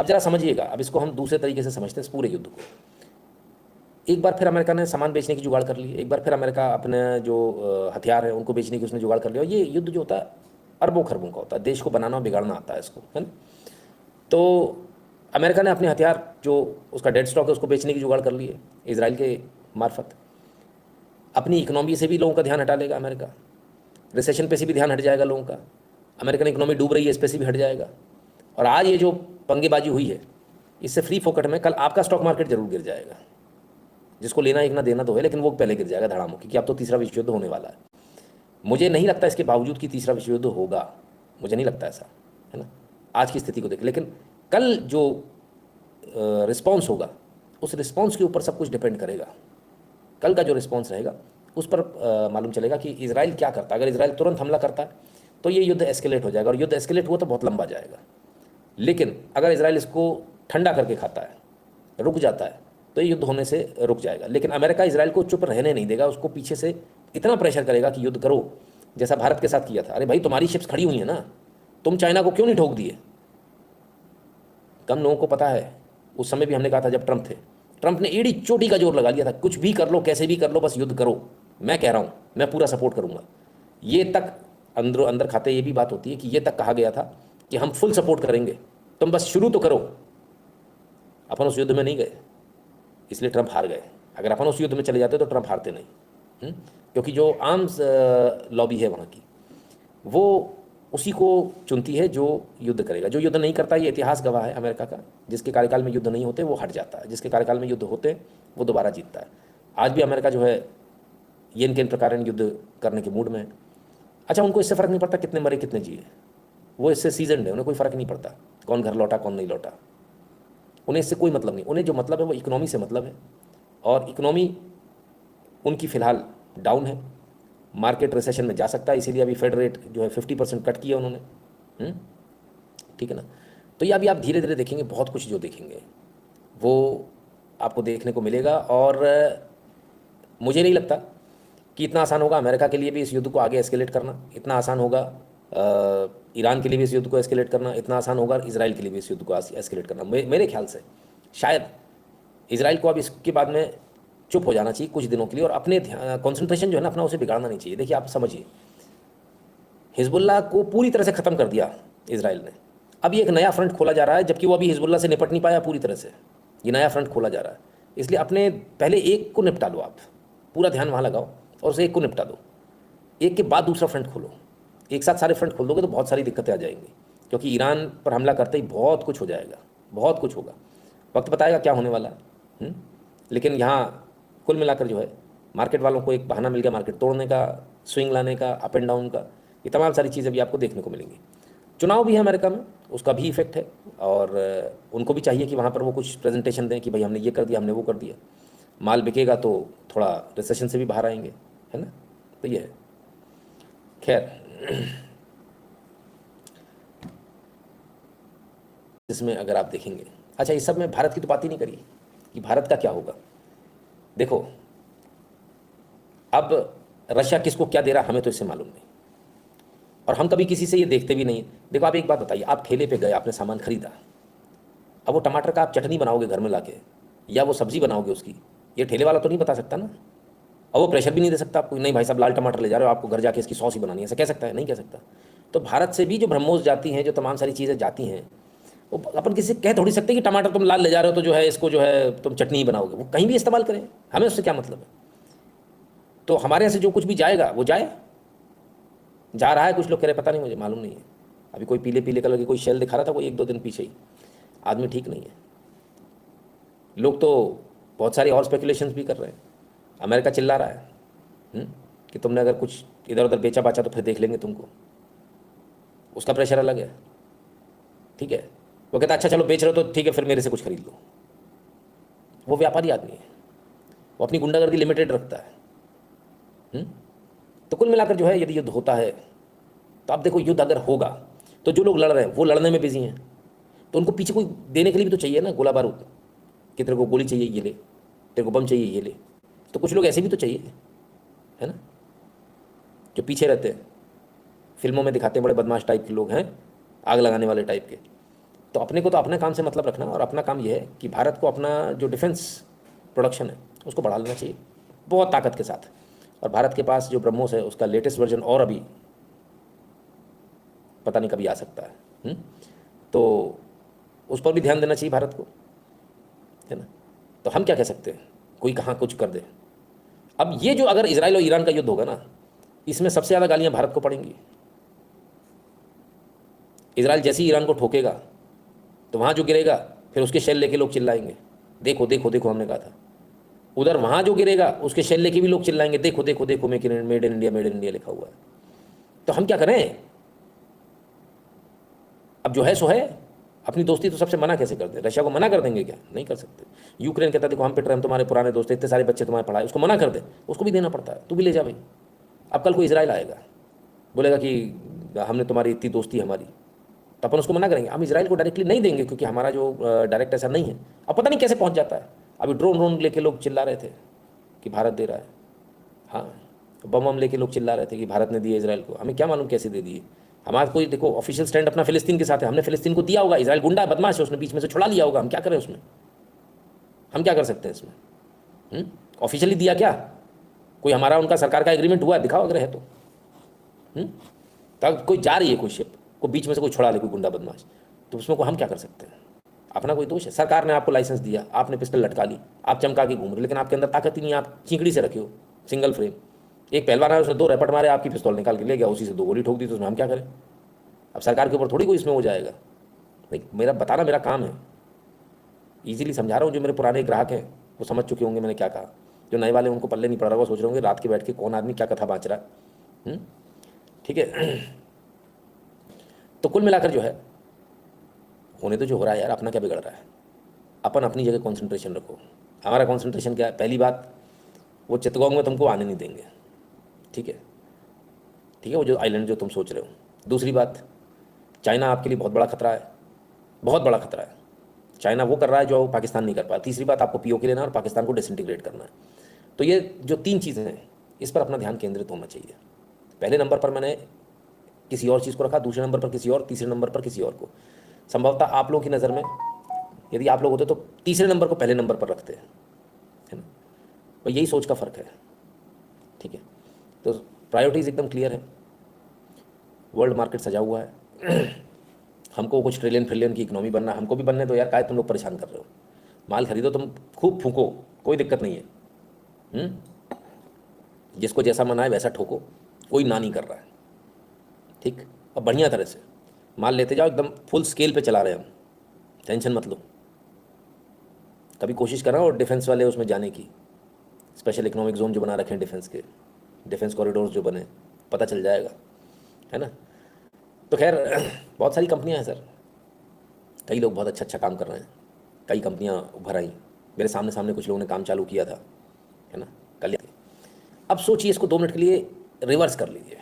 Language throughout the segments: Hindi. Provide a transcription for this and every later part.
अब जरा समझिएगा, अब इसको हम दूसरे तरीके से समझते हैं इस पूरे युद्ध को। एक बार फिर अमेरिका ने सामान बेचने की जुगाड़ कर ली, एक बार फिर अमेरिका अपने जो हथियार है उनको बेचने की उसने जुगाड़ कर लिया। और ये युद्ध जो होता है अरबों खरबों का होता है, देश को बनाना और बिगाड़ना आता है इसको, है ना। तो अमेरिका ने अपने हथियार जो उसका डेड स्टॉक है उसको बेचने की जुगाड़ कर ली है इसराइल के मार्फत। अपनी इकोनॉमी से भी लोगों का ध्यान हटा लेगा अमेरिका, रिसेशन पे से भी ध्यान हट जाएगा लोगों का। अमेरिकन इकोनॉमी डूब रही है, इस पे से भी हट जाएगा। और आज ये जो पंगेबाजी हुई है, इससे फ्री फोकट में कल आपका स्टॉक मार्केट जरूर गिर जाएगा। जिसको लेना एक ना देना तो है, लेकिन वो पहले गिर जाएगा धड़ाम, क्योंकि अब तो तीसरा विश्व युद्ध होने वाला है। मुझे नहीं लगता इसके बावजूद कि तीसरा विश्व युद्ध होगा, मुझे नहीं लगता ऐसा, है ना, आज की स्थिति को देख। लेकिन कल जो रिस्पॉन्स होगा, उस रिस्पॉन्स के ऊपर सब कुछ डिपेंड करेगा। कल का जो रिस्पॉन्स रहेगा उस पर मालूम चलेगा कि इजराइल क्या करता है। अगर इजराइल तुरंत हमला करता है तो ये युद्ध एस्केलेट हो जाएगा, और युद्ध एस्केलेट हुआ तो बहुत लंबा जाएगा। लेकिन अगर इजराइल इसको ठंडा करके खाता है, रुक जाता है, तो ये युद्ध होने से रुक जाएगा। लेकिन अमेरिका इजराइल को चुप रहने नहीं देगा, उसको पीछे से इतना प्रेशर करेगा कि युद्ध करो, जैसा भारत के साथ किया था। अरे भाई, तुम्हारी शिप्स खड़ी हुई है ना, तुम चाइना को क्यों नहीं ठोक दिए? कम लोगों को पता है, उस समय भी हमने कहा था जब ट्रंप थे, ट्रंप ने एड़ी चोटी का जोर लगा लिया था, कुछ भी कर लो, कैसे भी कर लो, बस युद्ध करो। मैं कह रहा हूँ, मैं पूरा सपोर्ट करूंगा। ये तक अंदर अंदर खाते ये भी बात होती है कि ये तक कहा गया था कि हम फुल सपोर्ट करेंगे, तुम बस शुरू तो करो। अपन उस युद्ध में नहीं गए, इसलिए ट्रंप हार गए। अगर अपन उस युद्ध में चले जाते तो ट्रंप हारते नहीं। क्योंकि जो आर्म्स लॉबी है वहाँ की, वो उसी को चुनती है जो युद्ध करेगा। जो युद्ध नहीं करता, ये इतिहास गवाह है अमेरिका का, जिसके कार्यकाल में युद्ध नहीं होते वो हट जाता है, जिसके कार्यकाल में युद्ध होते वो दोबारा जीतता है। आज भी अमेरिका जो है ये इनके प्रकार युद्ध करने के मूड में है। अच्छा, उनको इससे फ़र्क नहीं पड़ता कितने मरे कितने जिए, वो इससे सीजनड है, उन्हें कोई फ़र्क नहीं पड़ता कौन घर लौटा कौन नहीं लौटा। उन्हें इससे कोई मतलब नहीं, उन्हें जो मतलब है वो इकोनॉमी से मतलब है। और इकोनॉमी उनकी फ़िलहाल डाउन है, मार्केट रिसेशन में जा सकता है, इसीलिए अभी फेड रेट जो है 50% कट किया उन्होंने। ठीक है ना। तो ये अभी आप धीरे धीरे देखेंगे, बहुत कुछ जो देखेंगे वो आपको देखने को मिलेगा। और मुझे नहीं लगता कि इतना आसान होगा अमेरिका के लिए भी इस युद्ध को आगे एस्केलेट करना, इतना आसान होगा ईरान के लिए भी इस युद्ध को एस्केलेट करना, इतना आसान होगा इसराइल के लिए भी इस युद्ध को एस्केलेट करना। मेरे ख्याल से शायद इसराइल को अब इसके बाद में चुप हो जाना चाहिए कुछ दिनों के लिए, और अपने कॉन्सेंट्रेशन जो है ना अपना, उसे बिगाड़ना नहीं चाहिए। देखिए, आप समझिए, हिजबुल्लाह को पूरी तरह से ख़त्म कर दिया इसराइल ने। अब ये एक नया फ्रंट खोला जा रहा है, जबकि वो अभी हिजबुल्लाह से निपट नहीं पाया पूरी तरह से। ये नया फ्रंट खोला जा रहा है, इसलिए अपने पहले एक को निपटा लो, आप पूरा ध्यान वहाँ लगाओ और उसे एक को निपटा दो। एक के बाद दूसरा फ्रंट खोलो, एक साथ सारे फ्रंट खोल दोगे तो बहुत सारी दिक्कतें आ जाएंगी, क्योंकि ईरान पर हमला करते ही बहुत कुछ हो जाएगा, बहुत कुछ होगा। वक्त बताएगा क्या होने वाला है। लेकिन यहाँ कुल मिलाकर जो है मार्केट वालों को एक बहाना मिल गया मार्केट तोड़ने का, स्विंग लाने का, अप एंड डाउन का। ये तमाम सारी चीज़ें भी आपको देखने को मिलेंगी। चुनाव भी है अमेरिका में, उसका भी इफेक्ट है, और उनको भी चाहिए कि वहाँ पर वो कुछ प्रेजेंटेशन दें कि भाई हमने ये कर दिया, हमने वो कर दिया। माल बिकेगा तो थोड़ा रिसेशन से भी बाहर आएंगे, है ना। तो ये है। खैर, इसमें अगर आप देखेंगे, अच्छा, इस सब में भारत की तो बात ही नहीं करी कि भारत का क्या होगा। देखो, अब रशिया किसको क्या दे रहा हमें तो इससे मालूम नहीं, और हम कभी किसी से ये देखते भी नहीं। देखो, आप एक बात बताइए, आप ठेले पे गए, आपने सामान खरीदा, अब वो टमाटर का आप चटनी बनाओगे घर में लाके, या वो सब्जी बनाओगे उसकी, ये ठेले वाला तो नहीं बता सकता ना। और वो प्रेशर भी नहीं दे सकता आपको, नहीं भाई साहब लाल टमाटर ले जा रहे हो, आपको घर जाके इसकी सॉस ही बनानी है, ऐसा कह सकता है? नहीं कह सकता। तो भारत से भी जो ब्रह्मोस जाती हैं, जो तमाम सारी चीज़ें जाती हैं, वो अपन किसी से कह थोड़ी सकते कि टमाटर तुम लाल ले जा रहे हो तो जो है इसको जो है तुम चटनी ही बनाओगे। वो कहीं भी इस्तेमाल करें, हमें उससे क्या मतलब है। तो हमारे यहाँ से जो कुछ भी जाएगा वो जाए, जा रहा है। कुछ लोग कह रहे पता नहीं, मुझे मालूम नहीं है। अभी कोई पीले पीले कलर की कोई शेल दिखा रहा था कोई 1-2 दिन पीछे ही। आदमी ठीक नहीं है। लोग तो बहुत सारी और स्पेकुलेशंस भी कर रहे हैं। अमेरिका चिल्ला रहा है कि तुमने अगर कुछ इधर उधर बेचा बाचा तो फिर देख लेंगे तुमको। उसका प्रेशर अलग है, ठीक है। वो कहता अच्छा चलो बेच रहे हो तो ठीक है, फिर मेरे से कुछ खरीद लो। वो व्यापारी आदमी है, वो अपनी गुंडागर्दी लिमिटेड रखता है। तो कुल मिलाकर जो है, यदि युद्ध होता है तो आप देखो, युद्ध अगर होगा तो जो लोग लड़ रहे हैं वो लड़ने में बिजी हैं, तो उनको पीछे कोई देने के लिए भी तो चाहिए ना, गोला बारूद, कि तेरे को गोली चाहिए ये ले, तेरे को बम चाहिए ये ले। तो कुछ लोग ऐसे भी तो चाहिए, है ना, जो पीछे रहते हैं। फिल्मों में दिखाते हैं बड़े बदमाश टाइप के लोग हैं, आग लगाने वाले टाइप के। तो अपने को तो अपने काम से मतलब रखना, और अपना काम यह है कि भारत को अपना जो डिफेंस प्रोडक्शन है उसको बढ़ा लेना चाहिए बहुत ताकत के साथ। और भारत के पास जो ब्रह्मोस है उसका लेटेस्ट वर्जन और अभी पता नहीं कभी आ सकता है। तो उस पर भी ध्यान देना चाहिए भारत को, है ना। तो हम क्या कह सकते हैं, कोई कहाँ कुछ कर दे। अब ये जो अगर इजराइल और ईरान का युद्ध होगा ना, इसमें सबसे ज़्यादा गालियाँ भारत को पड़ेंगी। इजराइल जैसे ही ईरान को ठोकेगा तो वहाँ जो गिरेगा फिर उसके शेल लेके लोग चिल्लाएंगे, देखो देखो देखो हमने कहा था। उधर वहाँ जो गिरेगा उसके शेल लेके भी लोग चिल्लाएंगे, देखो देखो देखो made in India, made in India लिखा हुआ है। तो हम क्या करें, अब जो है सो है। अपनी दोस्ती तो सबसे मना कैसे कर दे, रशिया को मना कर देंगे क्या, नहीं कर सकते। यूक्रेन कहता है देखो हम पिट रहे हैं, तुम्हारे पुराने दोस्त, इतने सारे बच्चे तुम्हारे पढ़ाए, उसको मना कर दे, उसको भी देना पड़ता है, तू भी ले जा भाई। अब कल कोई इजराइल आएगा बोलेगा कि हमने तुम्हारी इतनी दोस्ती हमारी, तो अपन उसको मना करेंगे। हम इसराइल को डायरेक्टली नहीं देंगे क्योंकि हमारा जो डायरेक्ट ऐसा नहीं है। अब पता नहीं कैसे पहुंच जाता है। अभी ड्रोन व्रोन लेके लोग चिल्ला रहे थे कि भारत दे रहा है, हाँ बम वम लेके लोग चिल्ला रहे थे कि भारत ने दिए इसराइल को, हमें क्या मालूम कैसे दे दिए। हमारा कोई देखो ऑफिशियल स्टैंड अपना फिलिस्तीन के साथ है, हमने फिलिस्तीन को दिया होगा, इसराइल गुंडा बदमाश है, उसने बीच में से छुड़ा लिया होगा, हम क्या करें उसमें, हम क्या कर सकते हैं इसमें। ऑफिशियली दिया क्या, कोई हमारा उनका सरकार का एग्रीमेंट हुआ है, दिखाओ अगर है तो। तब कोई जा रही है कोई शिप को बीच में से कोई छुड़ा ले कोई गुंडा बदमाश, तो उसमें को हम क्या कर सकते हैं। अपना कोई दोष है, सरकार ने आपको लाइसेंस दिया, आपने पिस्टल लटका ली, आप चमका के घूम रहे, लेकिन आपके अंदर ताकत ही नहीं, आप चिंकड़ी से रखे हो सिंगल फ्रेम। एक पहलवान है उसने 2 रैपट मारे, आपकी पिस्तौल निकाल के ले गया, उसी से 2 गोली ठोक दी, तो उसमें हम क्या करें। अब सरकार के ऊपर थोड़ी कोई इसमें हो जाएगा। नहीं, मेरा बताना मेरा काम है, ईजिली समझा रहा हूँ। जो मेरे पुराने ग्राहक हैं वो समझ चुके होंगे मैंने क्या कहा, जो नए वाले उनको पल्ले नहीं पड़ रहा, वो सोच रहे होंगे रात के बैठ के कौन आदमी क्या कथा बाँच रहा है। ठीक है। तो कुल मिलाकर जो है होने तो जो हो रहा है यार, अपना क्या बिगड़ रहा है। अपन अपनी जगह कंसंट्रेशन रखो। हमारा कंसंट्रेशन क्या है, पहली बात वो चितगोंग में तुमको आने नहीं देंगे, ठीक है, ठीक है, वो जो आइलैंड जो तुम सोच रहे हो। दूसरी बात, चाइना आपके लिए बहुत बड़ा खतरा है, बहुत बड़ा खतरा है। चाइना वो कर रहा है जो पाकिस्तान नहीं कर पाया। तीसरी बात, आपको पीओके लेना है और पाकिस्तान को डिसइंटीग्रेट करना है। तो ये जो 3 चीज़ें हैं इस पर अपना ध्यान केंद्रित होना चाहिए। पहले नंबर पर मैंने किसी और चीज़ को रखा, दूसरे नंबर पर किसी और, तीसरे नंबर पर किसी और को। संभवतः आप लोगों की नज़र में यदि आप लोग होते तो तीसरे नंबर को पहले नंबर पर रखते हैं, है ना। तो यही सोच का फ़र्क है, ठीक है। तो प्रायोरिटीज़ एकदम क्लियर है। वर्ल्ड मार्केट सजा हुआ है। हमको कुछ ट्रिलियन की इकोनॉमी बनना, हमको भी बनने दो यार, काहे तुम लोग परेशान कर रहे हो। माल खरीदो तुम, खूब फूको, कोई दिक्कत नहीं है। जिसको जैसा मना है वैसा ठोको, कोई ना नहीं कर रहा है, ठीक। अब बढ़िया तरह से माल लेते जाओ, एकदम फुल स्केल पे चला रहे हैं हम, टेंशन मत लो। कभी कोशिश कर रहा हूँ और डिफेंस वाले उसमें जाने की, स्पेशल इकोनॉमिक जोन जो बना रखे हैं डिफेंस के, डिफेंस कॉरिडोर्स जो बने, पता चल जाएगा, है ना। तो खैर बहुत सारी कंपनियां हैं सर, कई लोग बहुत अच्छा काम कर रहे हैं, कई कंपनियां उभर आई। मेरे सामने सामने कुछ लोगों ने काम चालू किया था, है ना, कल। अब सोचिए इसको 2 मिनट के लिए रिवर्स कर लीजिए।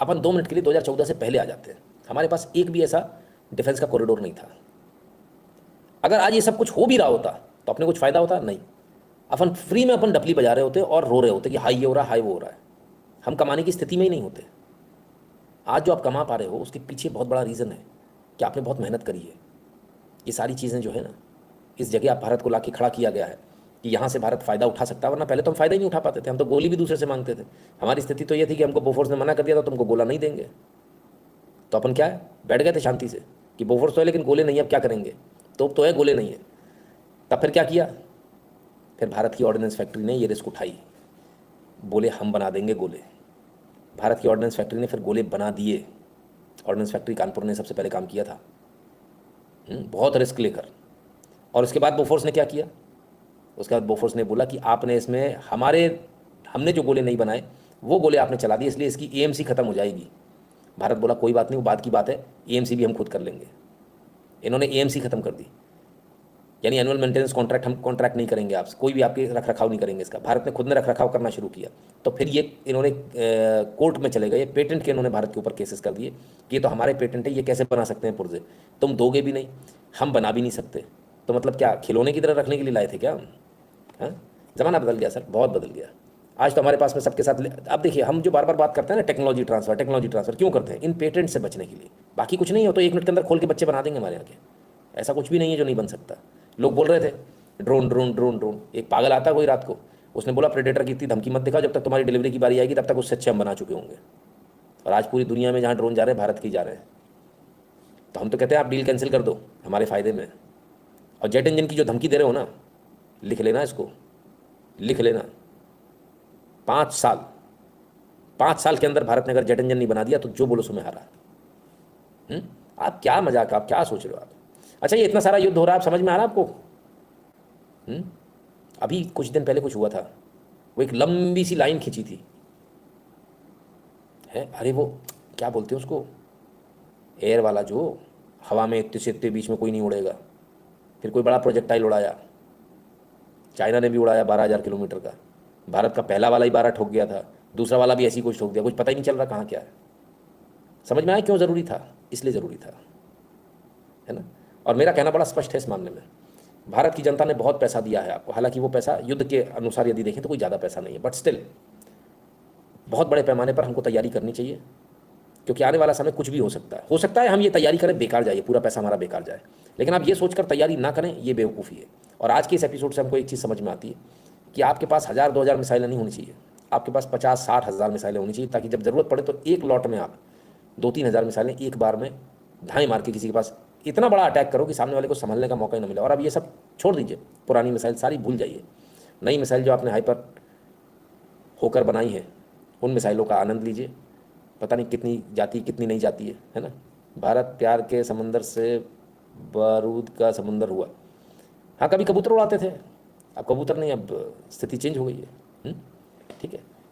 अपन 2 मिनट के लिए 2014 से पहले आ जाते हैं। हमारे पास एक भी ऐसा डिफेंस का कॉरिडोर नहीं था। अगर आज ये सब कुछ हो भी रहा होता तो अपने कुछ फ़ायदा होता नहीं। अपन फ्री में अपन डपली बजा रहे होते और रो रहे होते कि हाई ये हो रहा है, हाई वो हो रहा है। हम कमाने की स्थिति में ही नहीं होते। आज जो आप कमा पा रहे हो उसके पीछे बहुत बड़ा रीज़न है कि आपने बहुत मेहनत करी है। ये सारी चीज़ें जो है ना, इस जगह आप भारत को ला के खड़ा किया गया है कि यहाँ से भारत फ़ायदा उठा सकता है, वरना पहले तो हम फ़ायदा ही नहीं उठा पाते थे। हम तो गोली भी दूसरे से मांगते थे। हमारी स्थिति तो ये थी कि हमको बोफोर्स ने मना कर दिया था, तुमको गोला नहीं देंगे, तो अपन क्या है, बैठ गए थे शांति से कि बोफोर्स तो है लेकिन गोले नहीं है, अब क्या करेंगे, तोप तो है गोले नहीं है। तब फिर क्या किया, फिर भारत की ऑर्डिनेंस फैक्ट्री ने ये रिस्क उठाई, बोले हम बना देंगे गोले। भारत की ऑर्डिनेंस फैक्ट्री ने फिर गोले बना दिए। ऑर्डिनेंस फैक्ट्री कानपुर ने सबसे पहले काम किया था, बहुत रिस्क लेकर। और उसके बाद बोफोर्स ने क्या किया, उसके बाद बोफोर्स ने बोला कि आपने इसमें हमने जो गोले नहीं बनाए वो गोले आपने चला दिए, इसलिए इसकी एएमसी खत्म हो जाएगी। भारत बोला कोई बात नहीं, वो बात की बात है, एएमसी भी हम खुद कर लेंगे। इन्होंने एएमसी खत्म कर दी, यानी एनुअल मेंटेनेंस कॉन्ट्रैक्ट, हम कॉन्ट्रैक्ट नहीं करेंगे आपसे, कोई भी आपके रख रखाव नहीं करेंगे इसका। भारत ने खुद ने रख रखाव करना शुरू किया। तो फिर ये इन्होंने कोर्ट में चले गए, पेटेंट के इन्होंने भारत के ऊपर केसेस कर दिए कि ये तो हमारे पेटेंट है, ये कैसे बना सकते हैं पुर्जे, तुम दोगे भी नहीं, हम बना भी नहीं सकते। तो मतलब क्या खिलौने की तरह रखने के लिए लाए थे क्या हम? हाँ, ज़माना बदल गया सर, बहुत बदल गया। आज तो हमारे पास में सबके साथ, अब देखिए हम जो बार बार बात करते हैं ना टेक्नोलॉजी ट्रांसफ़र क्यों करते हैं? इन पेटेंट से बचने के लिए, बाकी कुछ नहीं हो। तो 1 मिनट के अंदर खोल के बच्चे बना देंगे हमारे यहाँ के, ऐसा कुछ भी नहीं है जो नहीं बन सकता। लोग बोल रहे थे ड्रोन ड्रोन ड्रोन ड्रोन, एक पागल आता कोई रात को, उसने बोला प्रेडेटर की इतनी धमकी मत दिखाओ, जब तक तुम्हारी डिलीवरी की बारी आएगी तब तक उससे अच्छे हम बना चुके होंगे। और आज पूरी दुनिया में जहाँ ड्रोन जा रहे हैं भारत के ही जा रहे हैं। तो हम तो कहते हैं आप डील कैंसिल कर दो, हमारे फ़ायदे में। और जेट इंजन की जो धमकी दे रहे हो ना, लिख लेना इसको, लिख लेना। 5 साल, 5 साल के अंदर भारत ने अगर जेट इंजन नहीं बना दिया तो जो बोलो सो मैं हारा। आप क्या मजाक, आप क्या सोच रहे हो आप? अच्छा, ये इतना सारा युद्ध हो रहा है, आप समझ में आ रहा है आपको? अभी कुछ दिन पहले कुछ हुआ था, वो एक लंबी सी लाइन खींची थी है, अरे वो क्या बोलते हैं उसको, एयर वाला, जो हवा में इतने से इतने बीच में कोई नहीं उड़ेगा। फिर कोई बड़ा प्रोजेक्टाइल उड़ाया, चाइना ने भी उड़ाया 12,000 किलोमीटर का, भारत का पहला वाला ही 12 ठोक गया था, दूसरा वाला भी ऐसी कुछ ठोक दिया, कुछ पता ही नहीं चल रहा कहाँ क्या है। समझ में आया क्यों ज़रूरी था? इसलिए ज़रूरी था, है ना। और मेरा कहना बड़ा स्पष्ट है इस मामले में, भारत की जनता ने बहुत पैसा दिया है आपको, हालांकि वो पैसा युद्ध के अनुसार यदि देखें तो कोई ज़्यादा पैसा नहीं है, बट स्टिल बहुत बड़े पैमाने पर हमको तैयारी करनी चाहिए, क्योंकि आने वाला समय कुछ भी हो सकता है हम ये तैयारी करें बेकार जाए, पूरा पैसा हमारा बेकार जाए, लेकिन आप ये सोचकर तैयारी ना करें, ये बेवकूफ़ी है। और आज के इस एपिसोड से हमको एक चीज़ समझ में आती है कि आपके पास 1,000-2,000 मिसाइलें नहीं होनी चाहिए, आपके पास 50-60 हज़ार मिसाइलें होनी चाहिए, ताकि जब ज़रूरत पड़े तो एक लॉट में आप 2-3 हज़ार मिसाइलें एक बार में धाएँ मार के किसी के पास इतना बड़ा अटैक करो कि सामने वाले को संभलने का मौका ही ना मिले। और अब ये सब छोड़ दीजिए, पुरानी मिसाइल सारी भूल जाइए, नई मिसाइल जो आपने हाइपर होकर बनाई है उन मिसाइलों का आनंद लीजिए। पता नहीं कितनी जाती कितनी नहीं जाती है ना। भारत प्यार के समंदर से बारूद का समंदर हुआ। हाँ, कभी कबूतर उड़ाते थे, अब कबूतर नहीं, अब स्थिति चेंज हो गई है। ठीक है।